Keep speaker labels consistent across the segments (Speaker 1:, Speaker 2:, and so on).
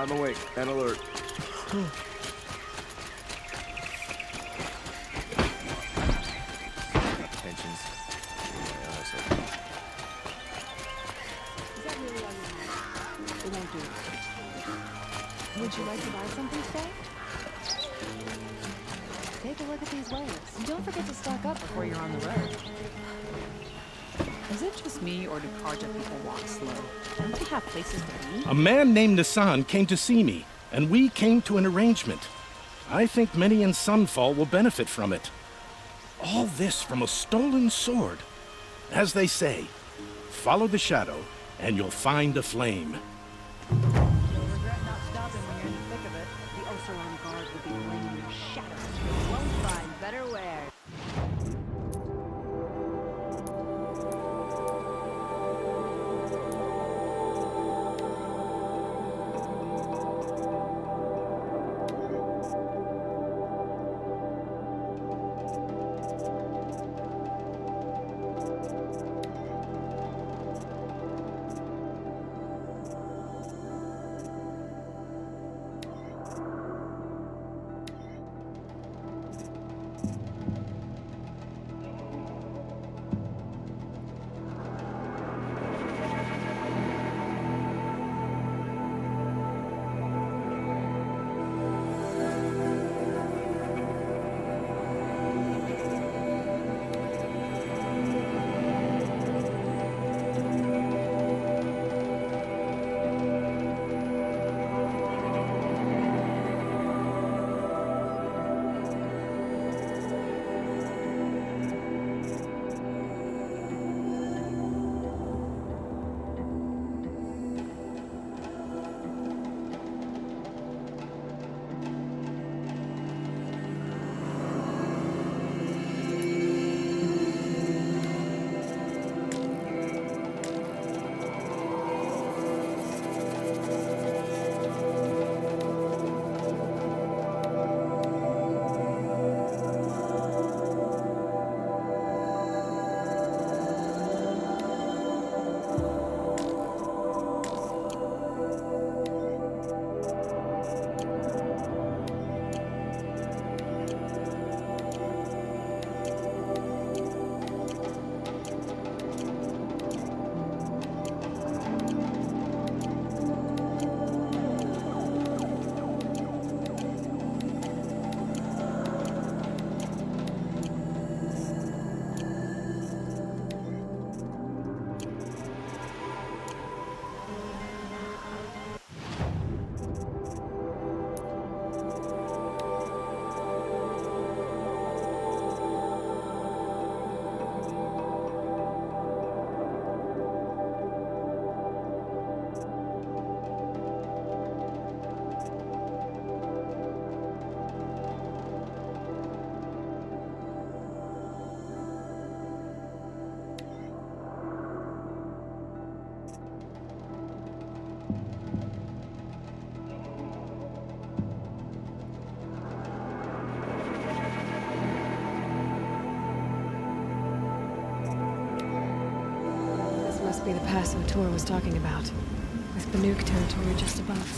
Speaker 1: I'm awake and alert. Tensions.
Speaker 2: Is that really on your mind? It won't do it. Would you like to buy something today? Take a look at these waves. And don't forget to stock up before you're on the road.
Speaker 3: Is it just me, or do Karja people walk slow? Don't they have places to be?
Speaker 4: A man named Nassan came to see me, and we came to an arrangement. I think many in Sunfall will benefit from it. All this from a stolen sword. As they say, follow the shadow, and you'll find a flame.
Speaker 3: You'll regret not stopping when you're in the thick of it. The overrun guard will be blaming your shadow. You won't find better wear.
Speaker 2: Must be the pass O'Tor was talking about, with Banuk territory just above.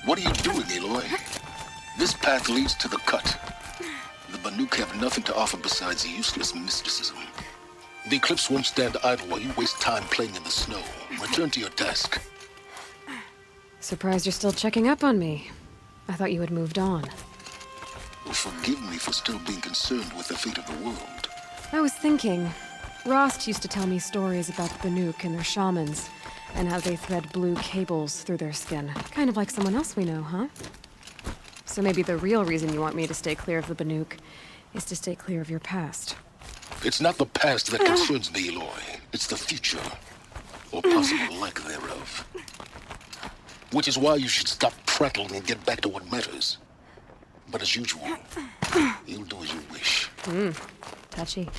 Speaker 5: What are you doing, Aloy? This path leads to the cut. The Banuk have nothing to offer besides useless mysticism. The Eclipse won't stand idle while you waste time playing in the snow. Return to your desk.
Speaker 2: Surprised you're still checking up on me. I thought you had moved on.
Speaker 5: Forgive me for still being concerned with the fate of the world.
Speaker 2: I was thinking, Rost used to tell me stories about the Banuk and their shamans, and how they thread blue cables through their skin. Kind of like someone else we know, huh? So maybe the real reason you want me to stay clear of the Banuk is to stay clear of your past.
Speaker 5: It's not the past that concerns me, Aloy. It's the future. Or possible lack thereof. Which is why you should stop prattling and get back to what matters. But as usual, you'll do as you wish.
Speaker 2: Touchy.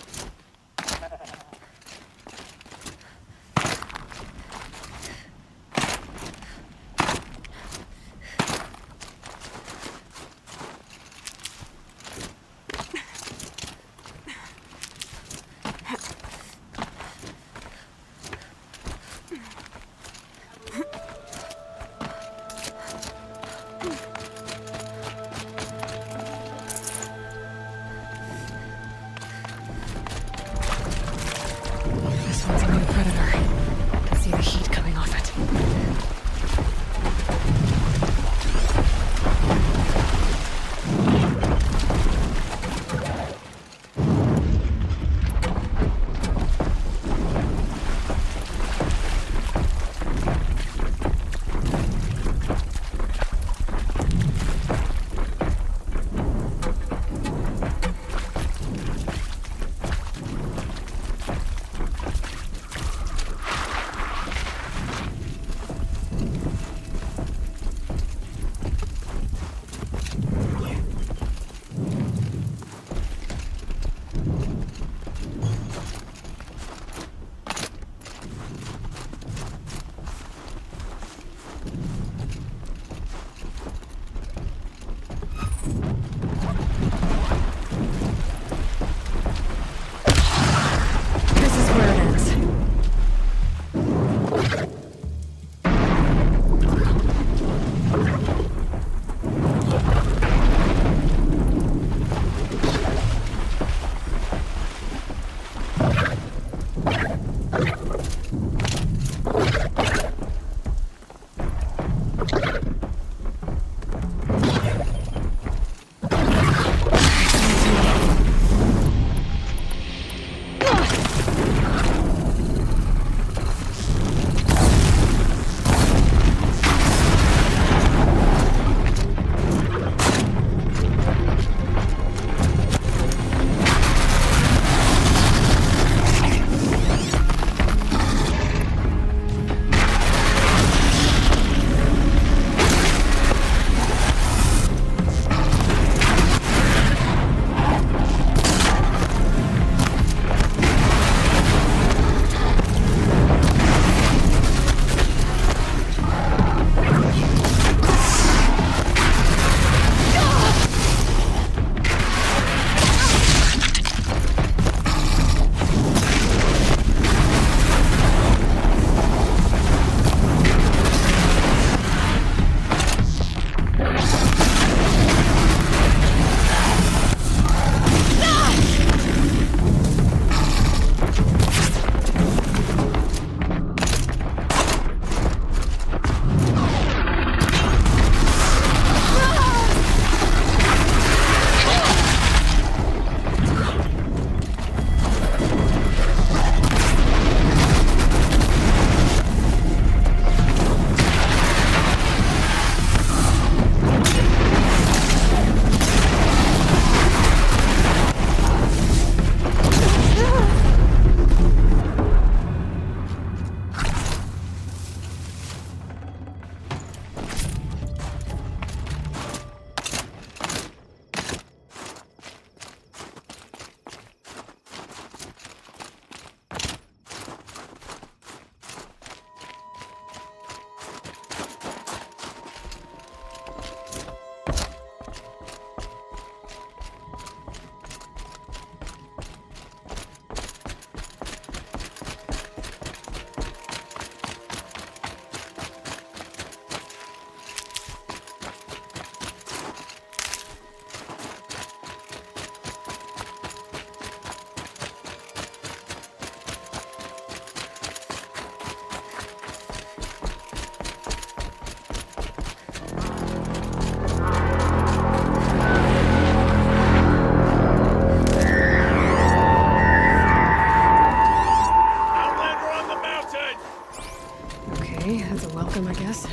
Speaker 2: Okay, that's a welcome, I guess.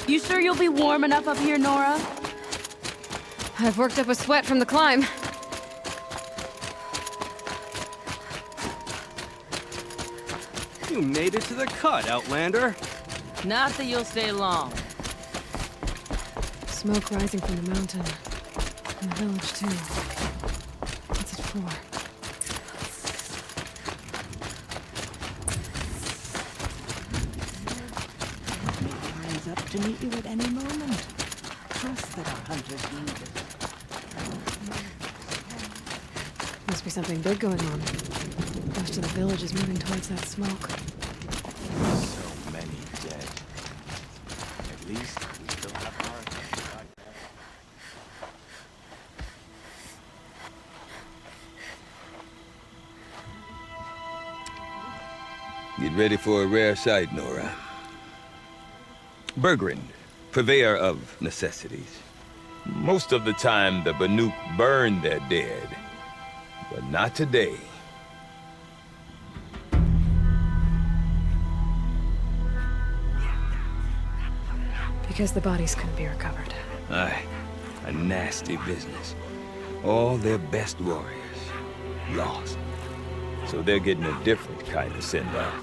Speaker 3: You sure you'll be warm enough up here, Nora?
Speaker 2: I've worked up a sweat from the climb.
Speaker 1: You made it to the cut, Outlander.
Speaker 3: Not that you'll stay long.
Speaker 2: Smoke rising from the mountain. And the village, too. What's it for?
Speaker 3: Eyes up to meet you at any moment. Trust that our hunters need it.
Speaker 2: Must be something big going on. Most of the village is moving towards that smoke.
Speaker 6: So many dead. At least we still have ours.
Speaker 7: Get ready for a rare sight, Nora. Bergrand, purveyor of necessities. Most of the time, the Banuk burn their dead. But not today.
Speaker 2: Because the bodies couldn't be recovered.
Speaker 7: Aye, a nasty business. All their best warriors lost. So they're getting a different kind of send-off.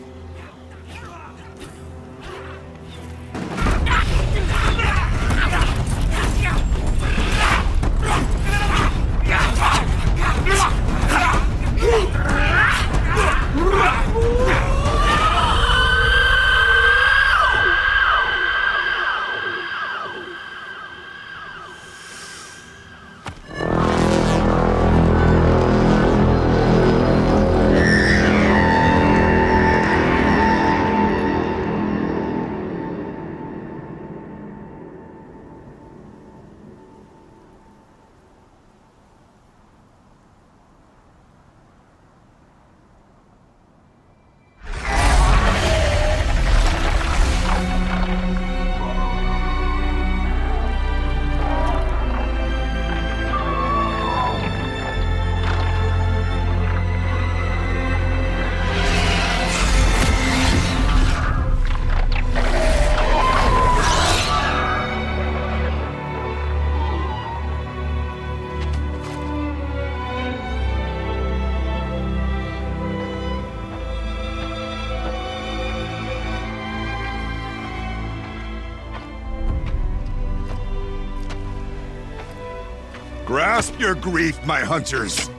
Speaker 8: Grasp your grief, my hunters,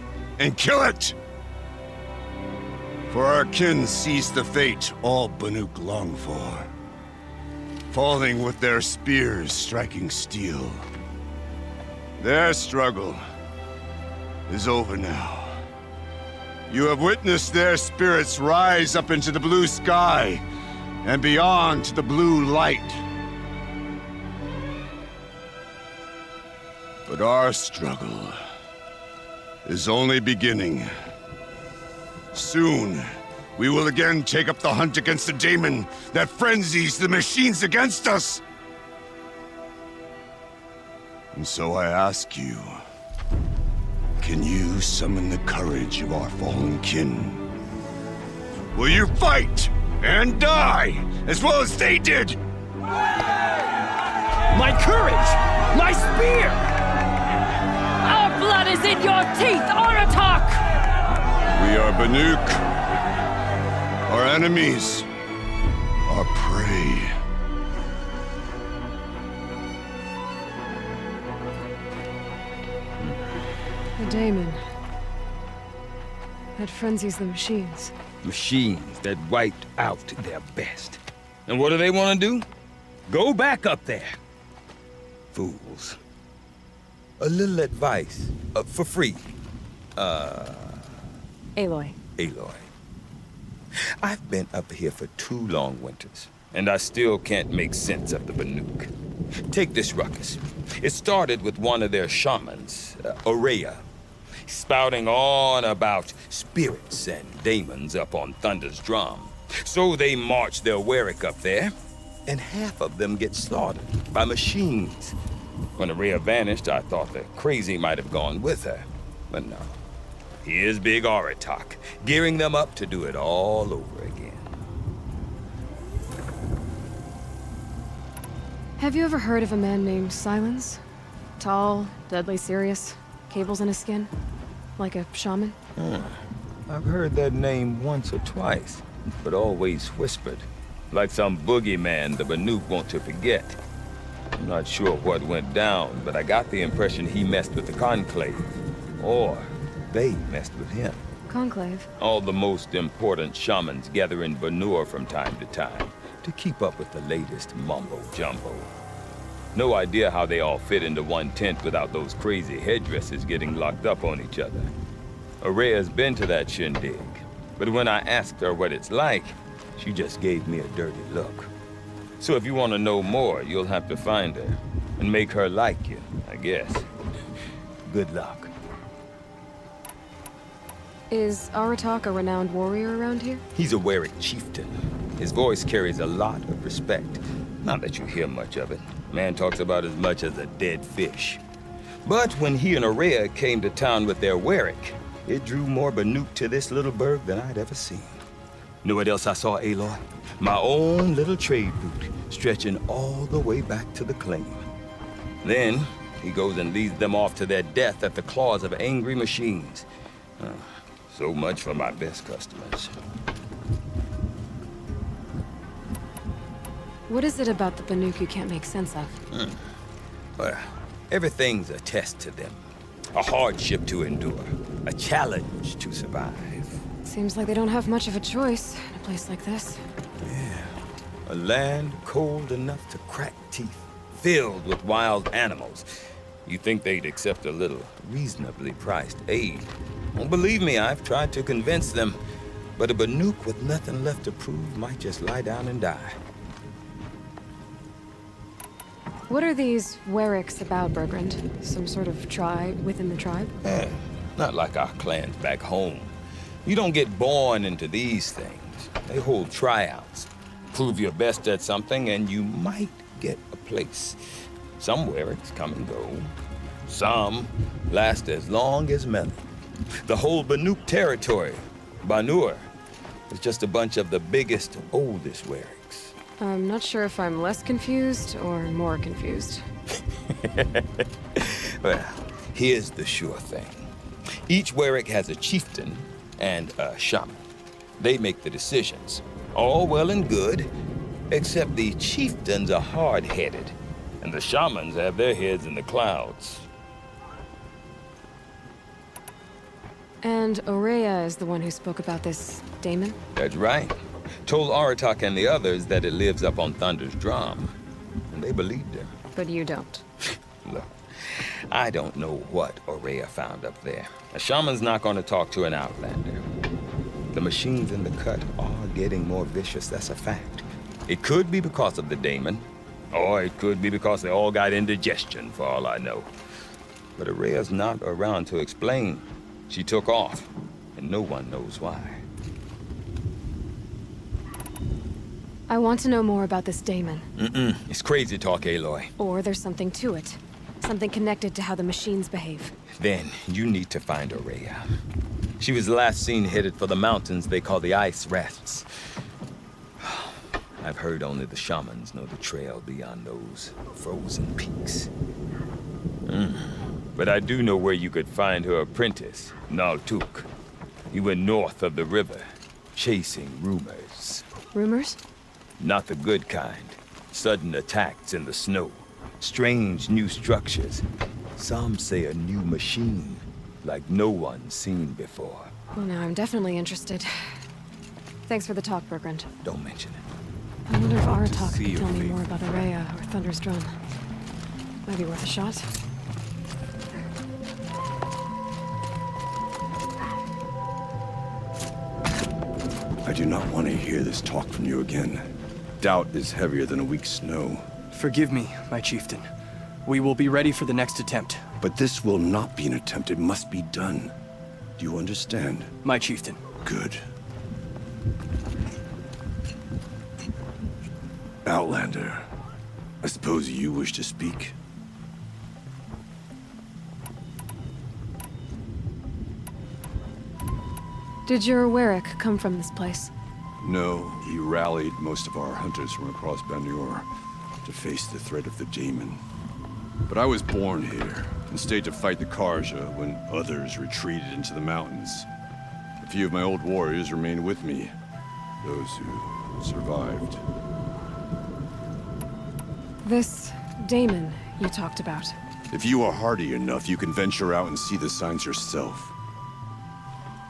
Speaker 8: and kill it! For our kin sees the fate all Banuk long for. Falling with their spears striking steel. Their struggle is over now. You have witnessed their spirits rise up into the blue sky and beyond to the blue light. But our struggle is only beginning. Soon, we will again take up the hunt against the daemon that frenzies the machines against us. And so I ask you, can you summon the courage of our fallen kin? Will you fight and die as well as they did?
Speaker 1: My courage! My spear!
Speaker 3: Our blood is in your teeth, Aratak!
Speaker 8: We are Banuk. Our enemies are prey.
Speaker 2: The daemon. That frenzies the machines.
Speaker 7: Machines that wiped out their best. And what do they want to do? Go back up there. Fools. A little advice, for free.
Speaker 2: Aloy.
Speaker 7: Aloy. I've been up here for 2 long winters, and I still can't make sense of the Banuk. Take this ruckus. It started with one of their shamans, Aurea, spouting on about spirits and daemons up on Thunder's drum. So they march their Warwick up there, and half of them get slaughtered by machines. When Araya vanished, I thought the crazy might have gone with her. But no. Here's Big Aratak, gearing them up to do it all over again.
Speaker 2: Have you ever heard of a man named Silence? Tall, deadly serious, cables in his skin? Like a shaman?
Speaker 7: I've heard that name once or twice, but always whispered. Like some boogeyman the Banuk want to forget. I'm not sure what went down, but I got the impression he messed with the Conclave. Or they messed with him.
Speaker 2: Conclave?
Speaker 7: All the most important shamans gather in Banur from time to time to keep up with the latest mumbo-jumbo. No idea how they all fit into one tent without those crazy headdresses getting locked up on each other. Araya's been to that shindig, but when I asked her what it's like, she just gave me a dirty look. So if you want to know more, you'll have to find her and make her like you, I guess. Good luck.
Speaker 2: Is Aratak a renowned warrior around here?
Speaker 7: He's a Warwick chieftain. His voice carries a lot of respect. Not that you hear much of it. Man talks about as much as a dead fish. But when he and Araya came to town with their Warwick, it drew more Banuk to this little burg than I'd ever seen. Know what else I saw, Aloy? My own little trade route, stretching all the way back to the claim. Then, he goes and leads them off to their death at the claws of angry machines. So much for my best customers.
Speaker 2: What is it about the Banuk you can't make sense of?
Speaker 7: Well, everything's a test to them. A hardship to endure. A challenge to survive.
Speaker 2: Seems like they don't have much of a choice in a place like this.
Speaker 7: A land cold enough to crack teeth, filled with wild animals. You think they'd accept a little reasonably priced aid. Well, believe me, I've tried to convince them. But a Banuk with nothing left to prove might just lie down and die.
Speaker 2: What are these Warwicks about, Bergrand? Some sort of tribe within the tribe?
Speaker 7: Not like our clans back home. You don't get born into these things. They hold tryouts. Prove your best at something and you might get a place. Some Warwicks come and go. Some last as long as Melon. The whole Banuk territory, Banur, is just a bunch of the biggest, oldest Warwicks.
Speaker 2: I'm not sure if I'm less confused or more confused.
Speaker 7: Well, here's the sure thing. Each Warwick has a chieftain and a shaman. They make the decisions. All well and good, except the chieftains are hard-headed, and the shamans have their heads in the clouds.
Speaker 2: And Araya is the one who spoke about this daemon?
Speaker 7: That's right. Told Aratak and the others that it lives up on Thunder's drum, and they believed him.
Speaker 2: But you don't.
Speaker 7: Look, I don't know what Araya found up there. A shaman's not going to talk to an outlander. The machines in the cut are getting more vicious, that's a fact. It could be because of the daemon, or it could be because they all got indigestion, for all I know. But Araya's not around to explain. She took off, and no one knows why.
Speaker 2: I want to know more about this daemon.
Speaker 7: It's crazy talk, Aloy.
Speaker 2: Or there's something to it. Something connected to how the machines behave.
Speaker 7: Then you need to find Araya. She was last seen headed for the mountains they call the Ice Rafts. I've heard only the shamans know the trail beyond those frozen peaks. But I do know where you could find her apprentice, Naltuk. He went north of the river, chasing rumors.
Speaker 2: Rumors?
Speaker 7: Not the good kind. Sudden attacks in the snow. Strange new structures. Some say a new machine, like no one's seen before.
Speaker 2: Well, now I'm definitely interested. Thanks for the talk, Bergrand.
Speaker 7: Don't mention it.
Speaker 2: I wonder if Aratak
Speaker 6: see
Speaker 2: could
Speaker 6: you,
Speaker 2: tell me
Speaker 6: Thief.
Speaker 2: more about Araya or Thunder's drum. Might be worth a shot.
Speaker 8: I do not want to hear this talk from you again. Doubt is heavier than a week's snow.
Speaker 1: Forgive me, my chieftain. We will be ready for the next attempt.
Speaker 8: But this will not be an attempt. It must be done. Do you understand?
Speaker 1: My chieftain.
Speaker 8: Good. Outlander, I suppose you wish to speak?
Speaker 2: Did your Warwick come from this place?
Speaker 8: No, he rallied most of our hunters from across Banur to face the threat of the demon. But I was born here and stayed to fight the Karja when others retreated into the mountains. A few of my old warriors remained with me, those who survived.
Speaker 2: This daemon you talked about.
Speaker 8: If you are hardy enough, you can venture out and see the signs yourself.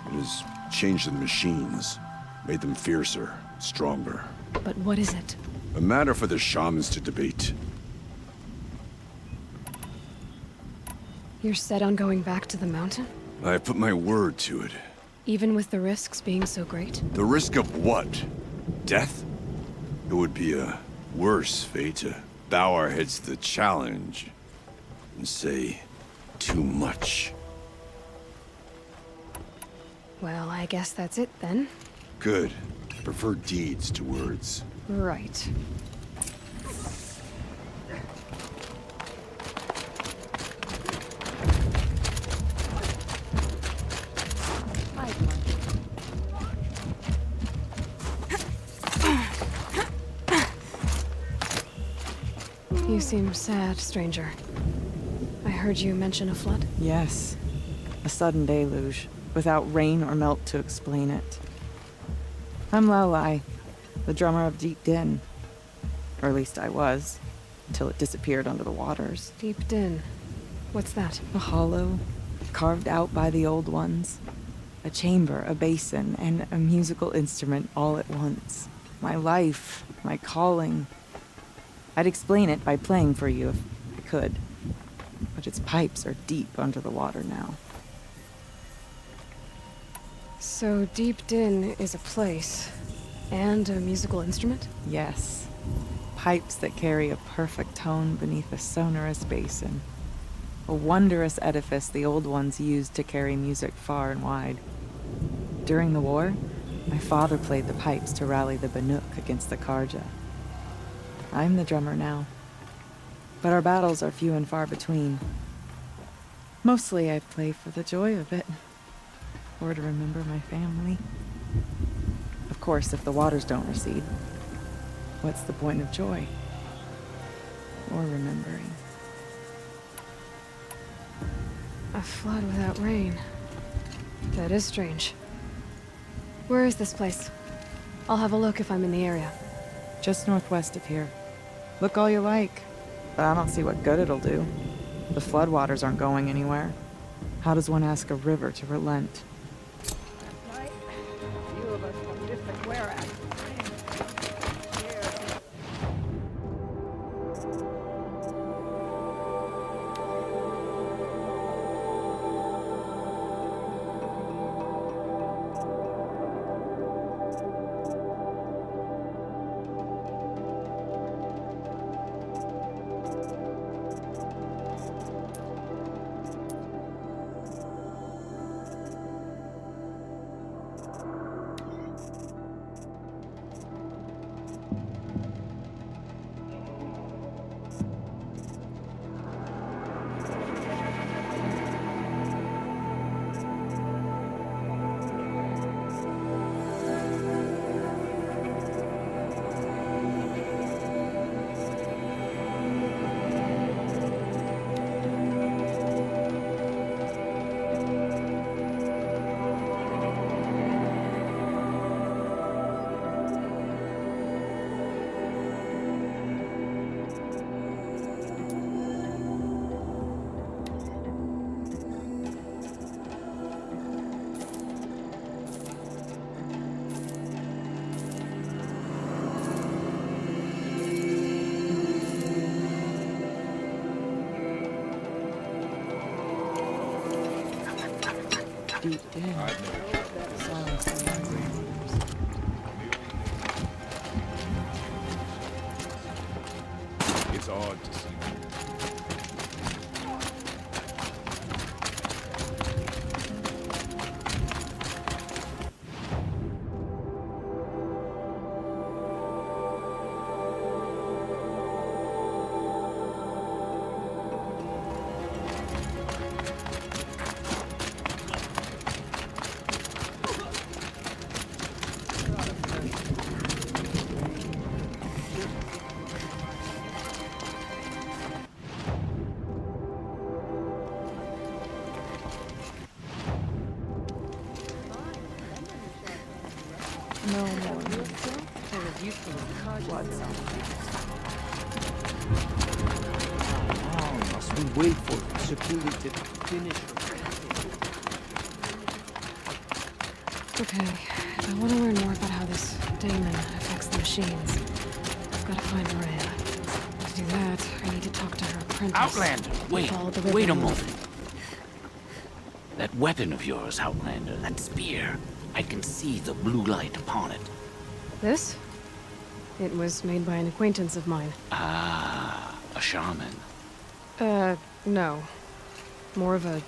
Speaker 8: It has changed the machines, made them fiercer, stronger.
Speaker 2: But what is it?
Speaker 8: A matter for the shamans to debate.
Speaker 2: You're set on going back to the mountain?
Speaker 8: I have put my word to it.
Speaker 2: Even with the risks being so great?
Speaker 8: The risk of what? Death? It would be a worse fate to bow our heads to the challenge and say too much.
Speaker 2: Well, I guess that's it then.
Speaker 8: Good. I prefer deeds to words.
Speaker 2: Right. You seem sad, stranger. I heard you mention a flood.
Speaker 9: Yes. A sudden deluge, without rain or melt to explain it. I'm Aloy, the drummer of Deep Din. Or at least I was, until it disappeared under the waters.
Speaker 2: Deep Din. What's that?
Speaker 9: A hollow, carved out by the old ones. A chamber, a basin, and a musical instrument all at once. My life, my calling. I'd explain it by playing for you if I could. But its pipes are deep under the water now.
Speaker 2: So Deep Din is a place, and a musical instrument?
Speaker 9: Yes. Pipes that carry a perfect tone beneath a sonorous basin. A wondrous edifice the old ones used to carry music far and wide. During the war, my father played the pipes to rally the Banuk against the Karja. I'm the drummer now. But our battles are few and far between. Mostly I play for the joy of it. Or to remember my family. Of course, if the waters don't recede, what's the point of joy? Or remembering?
Speaker 2: A flood without rain. That is strange. Where is this place? I'll have a look if I'm in the area.
Speaker 9: Just northwest of here. Look all you like, but I don't see what good it'll do. The floodwaters aren't going anywhere. How does one ask a river to relent?
Speaker 3: Night, a few of us from different whereas.
Speaker 9: Deep Din. Silence of my grandmothers.
Speaker 6: It's odd to see.
Speaker 3: useful as card
Speaker 6: How long must we wait for security to finish?
Speaker 2: Okay, if I want to learn more about how this daemon affects the machines, I've got to find Rhea. To do that, I need to talk to her apprentice.
Speaker 10: Outlander, wait,
Speaker 2: Follow the river
Speaker 10: wait a
Speaker 2: north.
Speaker 10: moment. That weapon of yours, Outlander, that spear, I can see the blue light upon it.
Speaker 2: This? It was made by an acquaintance of mine.
Speaker 10: Ah, a shaman.
Speaker 2: No. More of a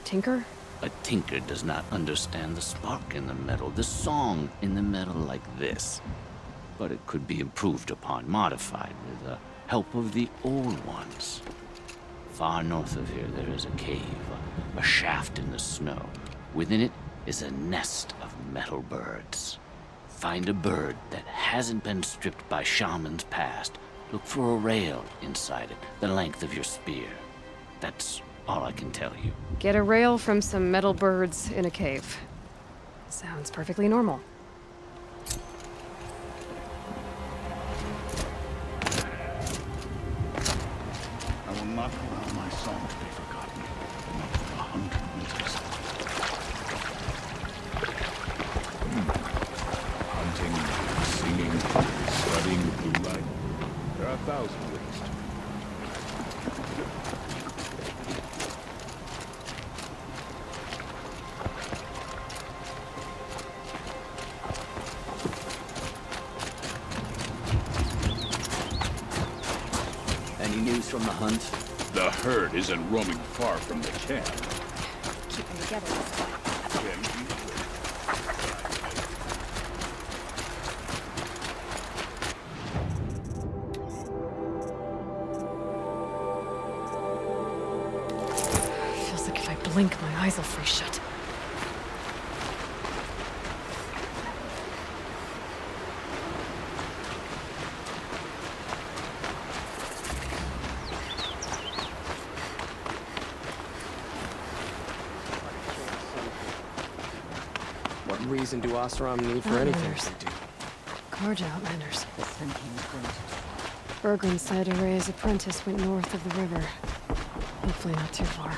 Speaker 2: tinker?
Speaker 10: A tinker does not understand the spark in the metal, the song in the metal like this. But it could be improved upon, modified with the help of the old ones. Far north of here there is a cave, a shaft in the snow. Within it is a nest of metal birds. Find a bird that hasn't been stripped by shamans past. Look for a rail inside it, the length of your spear. That's all I can tell you.
Speaker 2: Get a rail from some metal birds in a cave. Sounds perfectly normal.
Speaker 11: I will not allow my song to be forgotten. Not for 100 winters.
Speaker 6: Hunting, singing, studying the blue light. There are 1,000 ways to.
Speaker 10: Any news from the hunt?
Speaker 11: The herd isn't roaming far from the camp.
Speaker 3: Keep them together.
Speaker 2: Feels like if I blink, my eyes will freeze shut.
Speaker 1: What reason do Oseram need for anything?
Speaker 2: Outlanders. Carja Outlanders.
Speaker 3: The Sun King's going
Speaker 2: Bergren said Array's apprentice went north of the river. Hopefully not too far.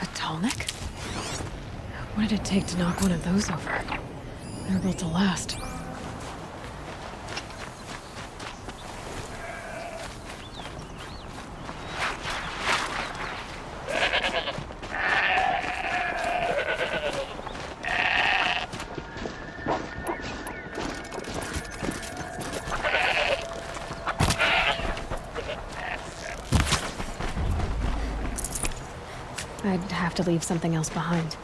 Speaker 2: A Talnik? What did it take to knock one of those over? They're built to last. I'd have to leave something else behind.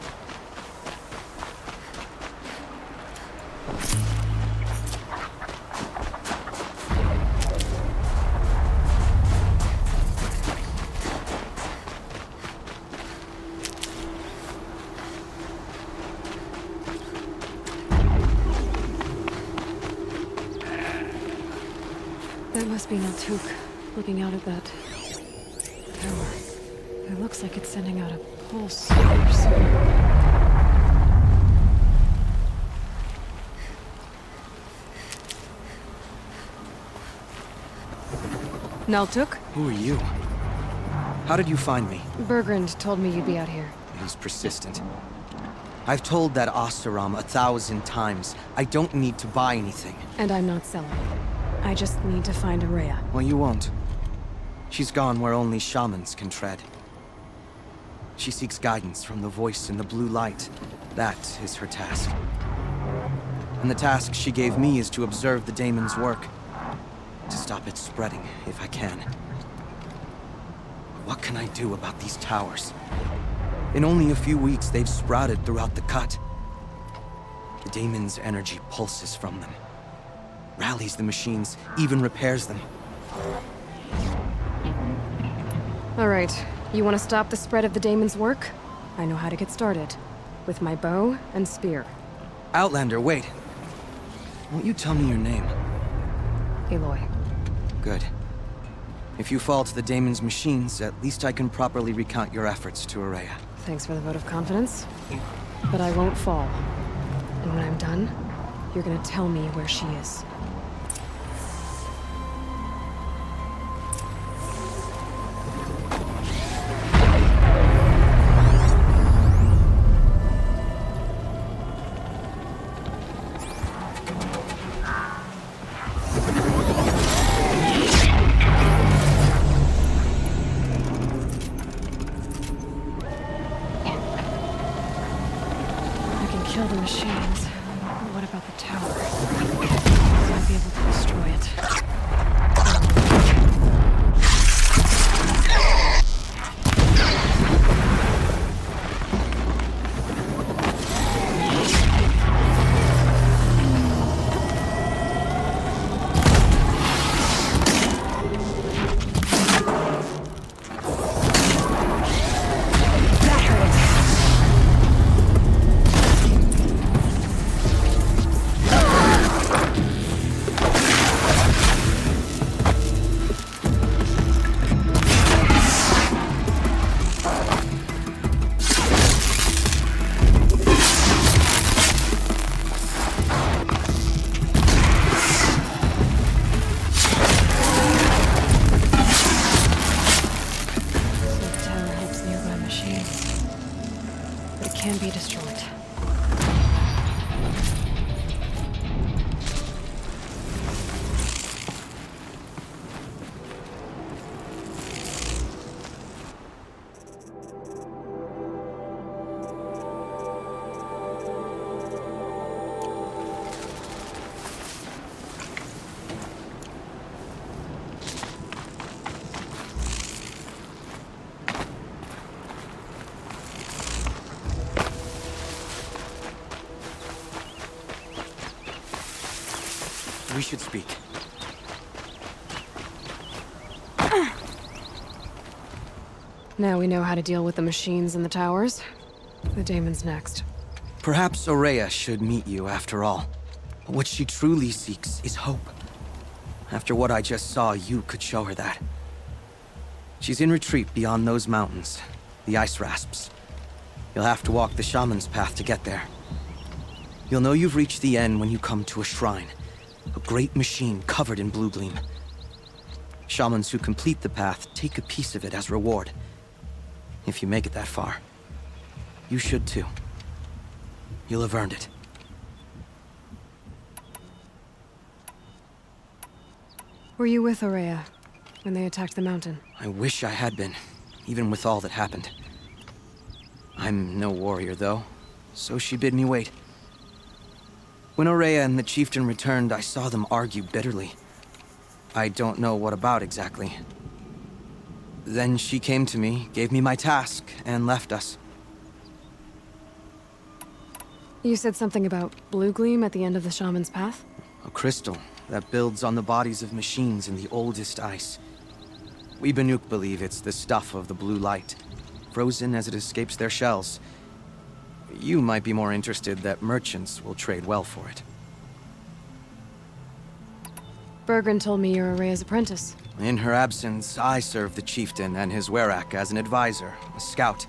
Speaker 2: That must be Naltuk, looking out at that tower. It looks like it's sending out a pulse or something. Naltuk?
Speaker 12: Who are you? How did you find me?
Speaker 2: Bergrand told me you'd be out here.
Speaker 12: He's persistent. I've told that Oseram 1,000 times. I don't need to buy anything.
Speaker 2: And I'm not selling. I just need to find Araya.
Speaker 12: Well, you won't. She's gone where only shamans can tread. She seeks guidance from the voice in the blue light. That is her task. And the task she gave me is to observe the daemon's work. To stop it spreading, if I can. What can I do about these towers? In only a few weeks, they've sprouted throughout the cut. The daemon's energy pulses from them. Rallies the machines, even repairs them.
Speaker 2: All right, you want to stop the spread of the daemon's work? I know how to get started. With my bow and spear.
Speaker 12: Outlander, wait. Won't you tell me your name?
Speaker 2: Aloy.
Speaker 12: Good. If you fall to the daemon's machines, at least I can properly recount your efforts to Araya.
Speaker 2: Thanks for the vote of confidence. But I won't fall. And when I'm done, you're gonna tell me where she is. Kill the machines. But what about the tower? I'll be able to destroy it. Can be destroyed.
Speaker 12: We should speak.
Speaker 2: Now we know how to deal with the machines and the towers. The daemon's next.
Speaker 12: Perhaps Aurea should meet you after all. What she truly seeks is hope. After what I just saw, you could show her that. She's in retreat beyond those mountains, the ice rasps. You'll have to walk the shaman's path to get there. You'll know you've reached the end when you come to a shrine. A great machine covered in blue gleam. Shamans who complete the path take a piece of it as reward. If you make it that far, you should too. You'll have earned it.
Speaker 2: Were you with Aurea when they attacked the mountain?
Speaker 12: I wish I had been, even with all that happened. I'm no warrior, though, so she bid me wait. When Aurea and the chieftain returned, I saw them argue bitterly. I don't know what about exactly. Then she came to me, gave me my task, and left us.
Speaker 2: You said something about blue gleam at the end of the shaman's path?
Speaker 12: A crystal that builds on the bodies of machines in the oldest ice. We Banuk believe it's the stuff of the blue light, frozen as it escapes their shells. You might be more interested that merchants will trade well for it.
Speaker 2: Bergren told me you're Aurea's apprentice.
Speaker 12: In her absence, I serve the chieftain and his werak as an advisor, a scout,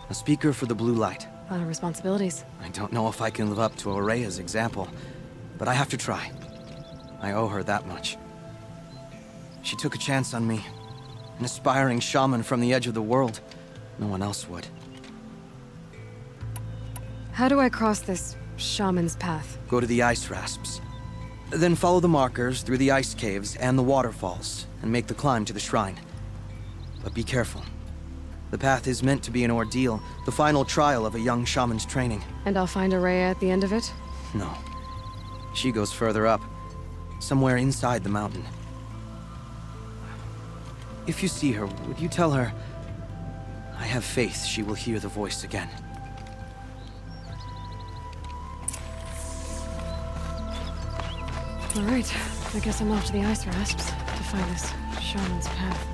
Speaker 12: a speaker for the blue light.
Speaker 2: A lot of responsibilities.
Speaker 12: I don't know if I can live up to Aurea's example, but I have to try. I owe her that much. She took a chance on me, an aspiring shaman from the edge of the world. No one else would.
Speaker 2: How do I cross this shaman's path?
Speaker 12: Go to the ice rasps. Then follow the markers through the ice caves and the waterfalls, and make the climb to the shrine. But be careful. The path is meant to be an ordeal, the final trial of a young shaman's training.
Speaker 2: And I'll find Aurea at the end of it?
Speaker 12: No. She goes further up, somewhere inside the mountain. If you see her, would you tell her, I have faith she will hear the voice again.
Speaker 2: All right, I guess I'm off to the ice rasps to find this shaman's path.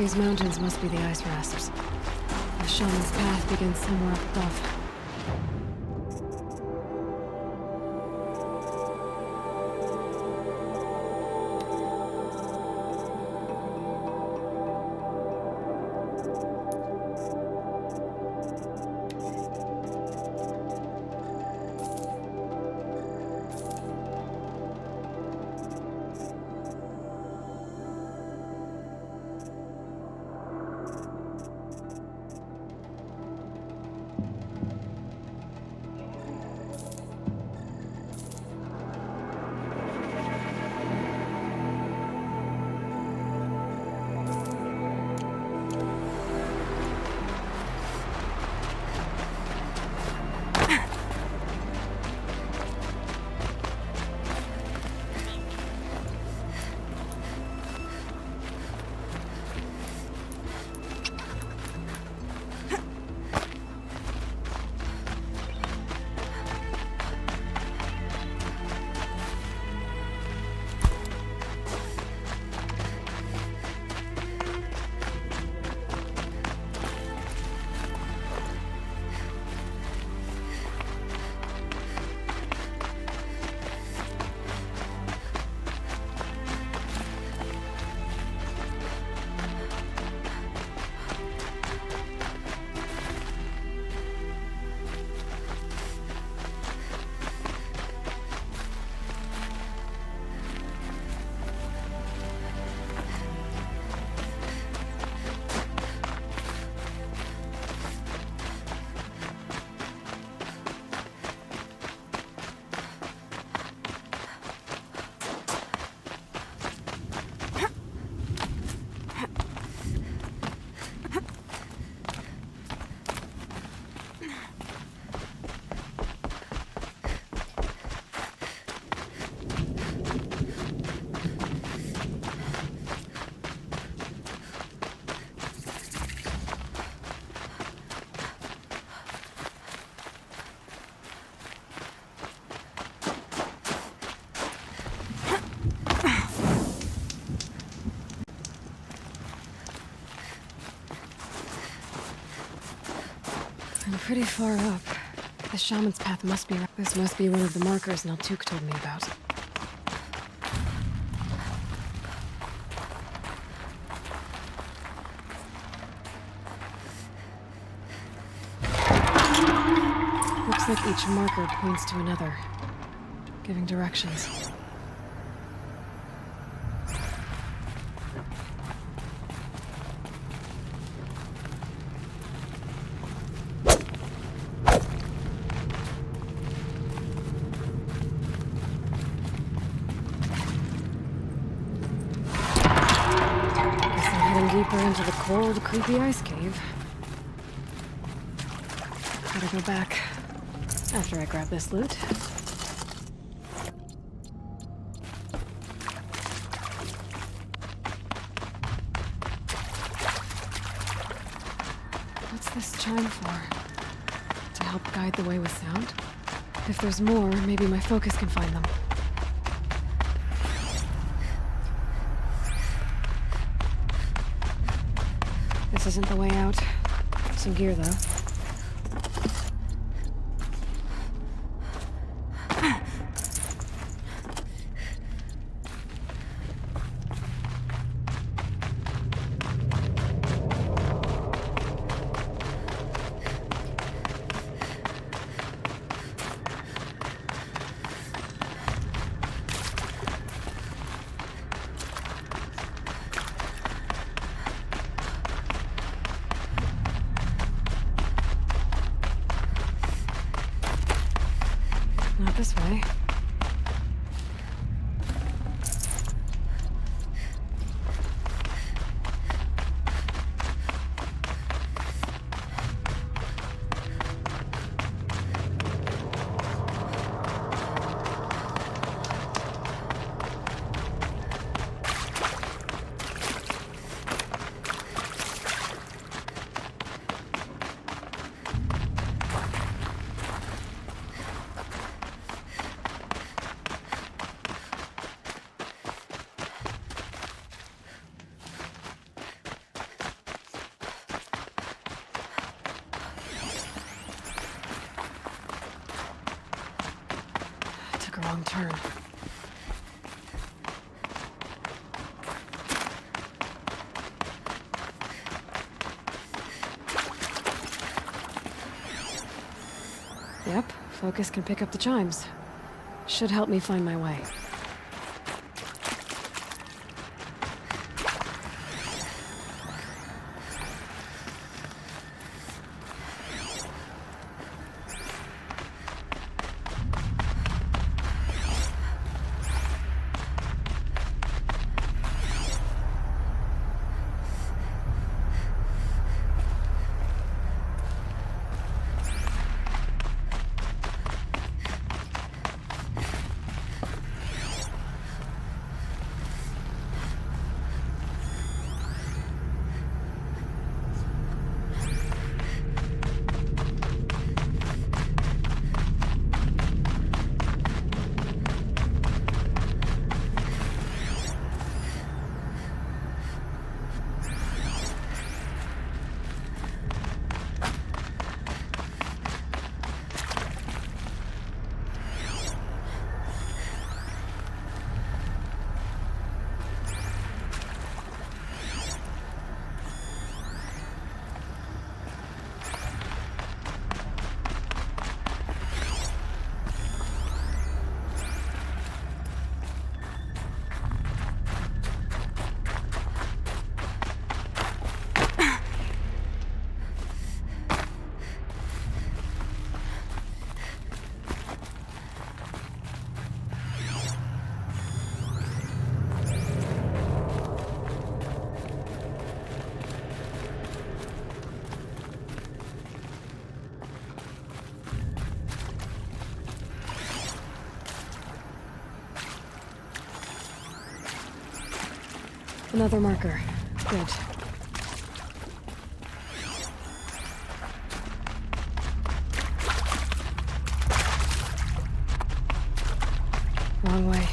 Speaker 2: These mountains must be the ice rasps. The shaman's path begins somewhere up above. I'm pretty far up. The shaman's path must be... This must be one of the markers Naltuk told me about. Looks like each marker points to another, giving directions. Deeper into the cold, creepy ice cave. Gotta go back after I grab this loot. What's this chime for? To help guide the way with sound? If there's more, maybe my focus can find them. This isn't the way out. Some gear, though. Not this way. wrong turn. Yep, focus can pick up the chimes. Should help me find my way. Another marker. Good. Wrong way.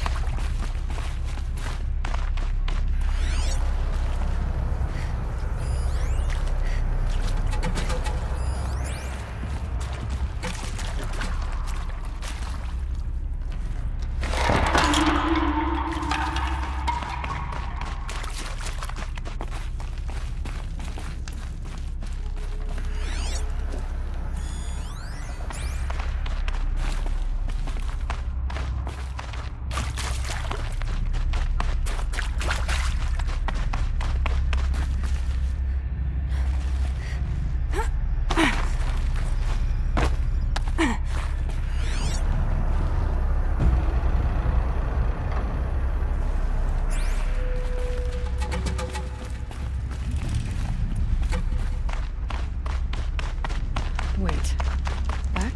Speaker 2: Wait. Back?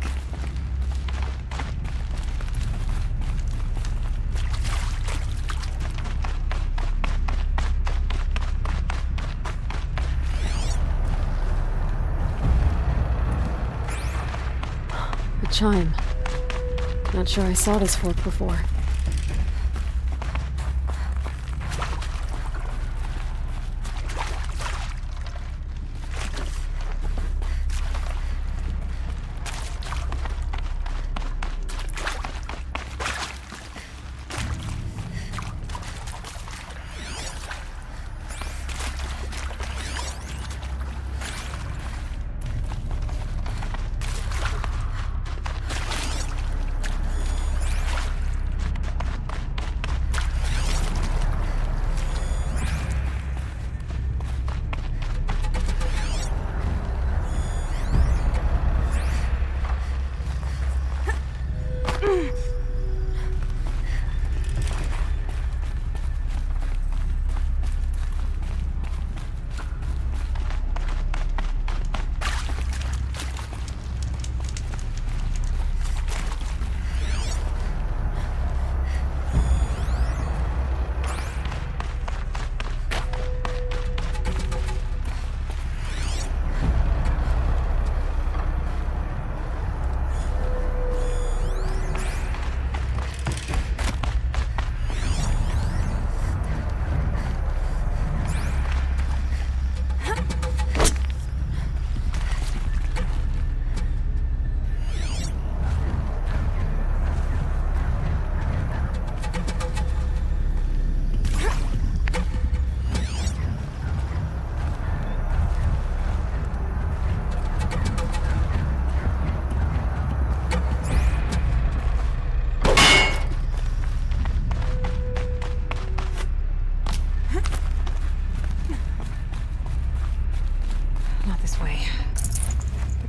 Speaker 2: A chime. Not sure I saw this fork before.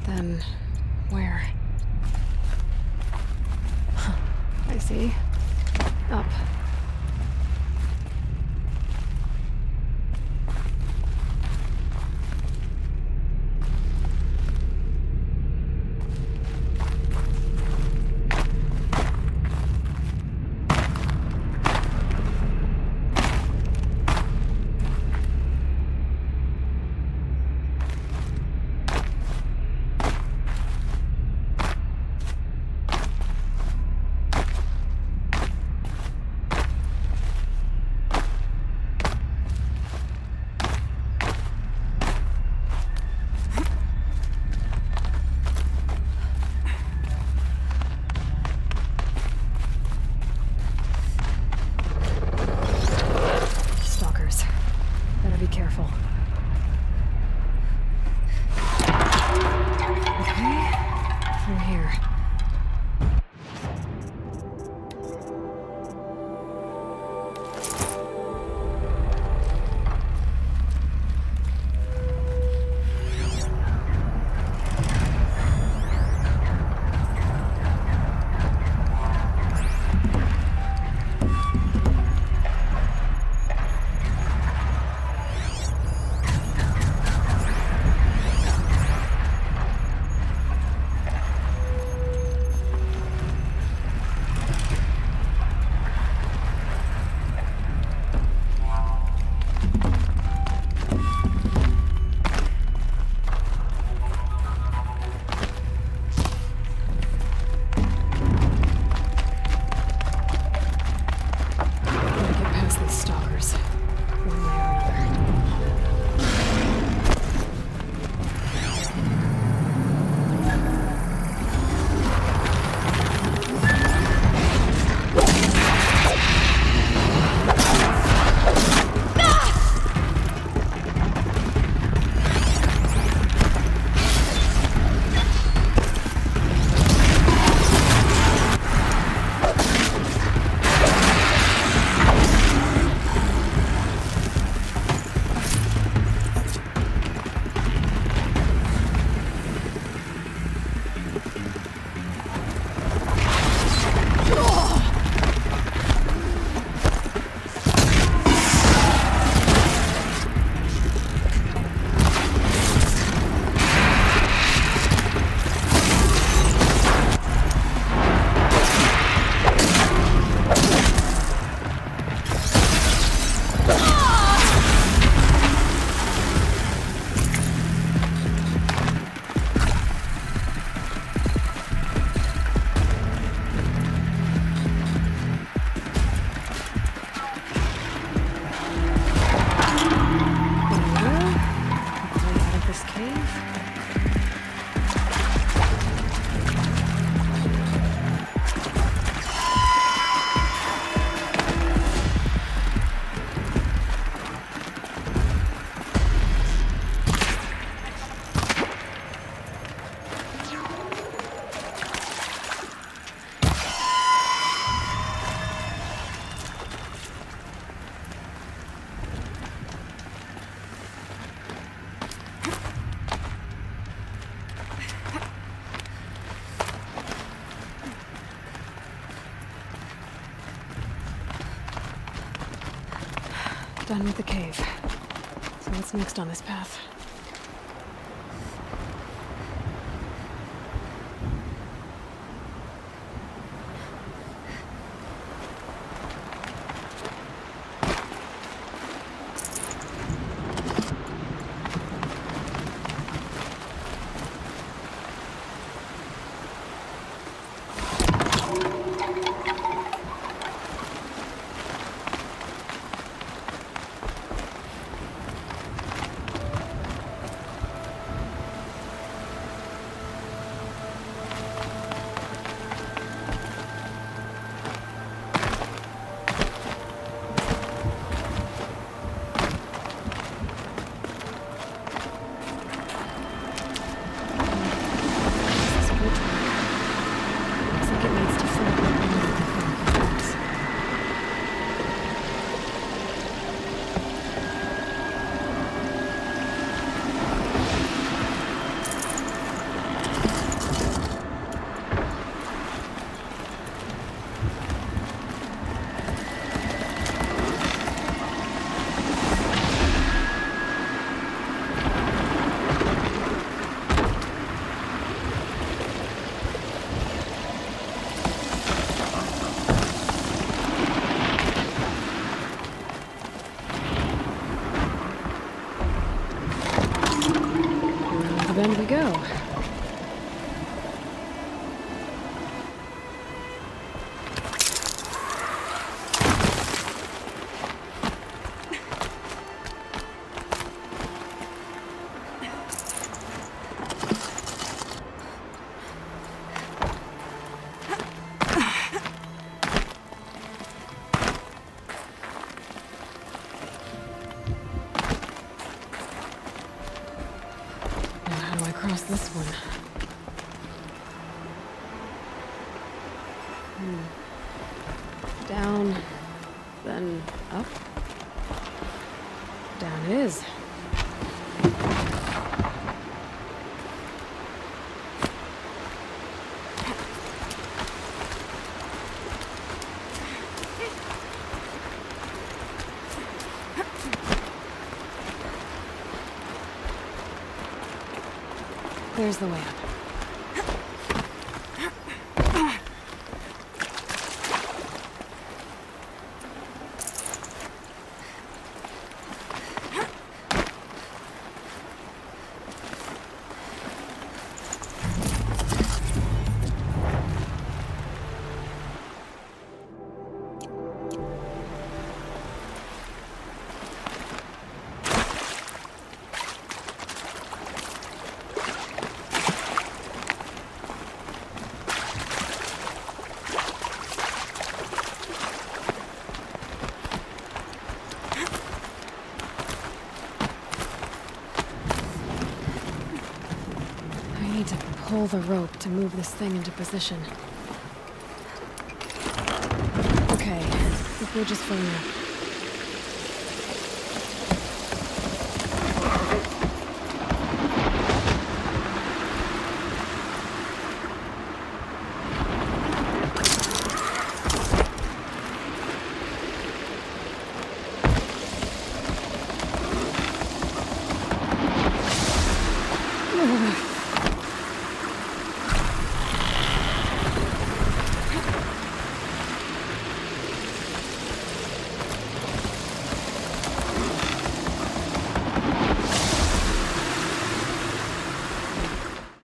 Speaker 2: Then, where? Huh. I see. Up. Better be careful. Okay, through here. Done with the cave. So what's next on this path? go. Cross this one. Down, then up. Down it is. There's the way up. Pull the rope to move this thing into position. Okay, the bridge is filling up.